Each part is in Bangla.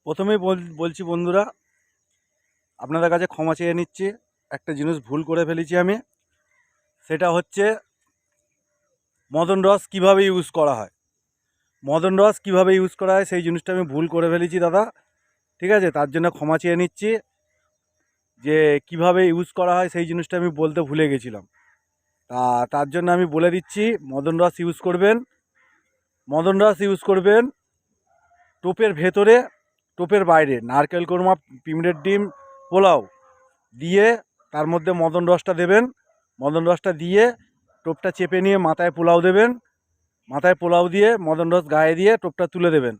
প্রথমেই বলছি বন্ধুরা, আপনাদের কাছে ক্ষমা চেয়ে নিচ্ছি। একটা জিনিস ভুল করে ফেলেছি আমি, সেটা হচ্ছে মদন রস কীভাবে ইউজ করা হয়। মদন রস কীভাবে ইউজ করা হয় সেই জিনিসটা আমি ভুল করে ফেলেছি দাদা, ঠিক আছে? তার জন্য ক্ষমা চেয়ে নিচ্ছি। যে কিভাবে ইউজ করা হয় সেই জিনিসটা আমি বলতে ভুলে গেছিলাম। তার জন্য আমি বলে দিচ্ছি, মদন রস ইউজ করবেন। মদন রস ইউজ করবেন টোপের ভেতরে, টোপের বাইরে। নারকেল কোরমা, পিমড়ের ডিম, পোলাও দিয়ে তার মধ্যে মদন রসটা দেবেন। মদন রসটা দিয়ে টোপটা চেপে নিয়ে মাথায় পোলাও দেবেন। মাথায় পোলাও দিয়ে মদন রস গায়ে দিয়ে টোপটা তুলে দেবেন,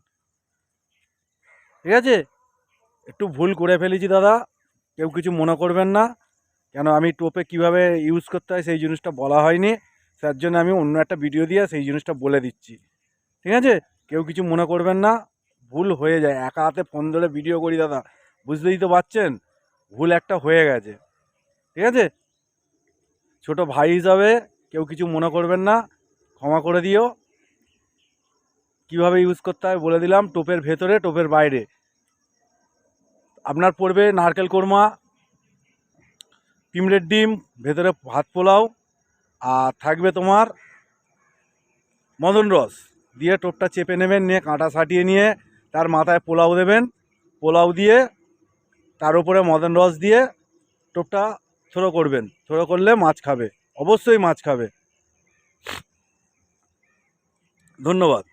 ঠিক আছে? একটু ভুল করে ফেলেছি দাদা, কেউ কিছু মনে করবেন না। কেন আমি টোপে কিভাবে ইউজ করতে হয় সেই জিনিসটা বলা হয়নি, তার জন্য আমি অন্য একটা ভিডিও দিয়ে সেই জিনিসটা বলে দিচ্ছি, ঠিক আছে? কেউ কিছু মনে করবেন না, ভুল হয়ে যায়। একা হাতে ফোন ধরে ভিডিও করি দাদা, বুঝতেই তো পারছেন, ভুল একটা হয়ে গেছে, ঠিক আছে? ছোট ভাই হিসাবে কেউ কিছু মনে করবেন না, ক্ষমা করে দিও। কিভাবে ইউজ করতে হয় বলে দিলাম, টোপের ভেতরে, টোপের বাইরে। আপনার পড়বে নারকেল কোরমা, পিমড়ের ডিম, ভেতরে ভাত পোলাও, আর থাকবে তোমার মদন রস দিয়ে টোপটা চেপে নেবেন, নিয়ে কাঁটা ছাটিয়ে নিয়ে তার মাথায় পোলাও দেবেন। পোলাও দিয়ে তার উপরে মদন রস দিয়ে টোপটা থ্রো করবেন। থ্রো করলে মাছ খাবে, অবশ্যই মাছ খাবে। ধন্যবাদ।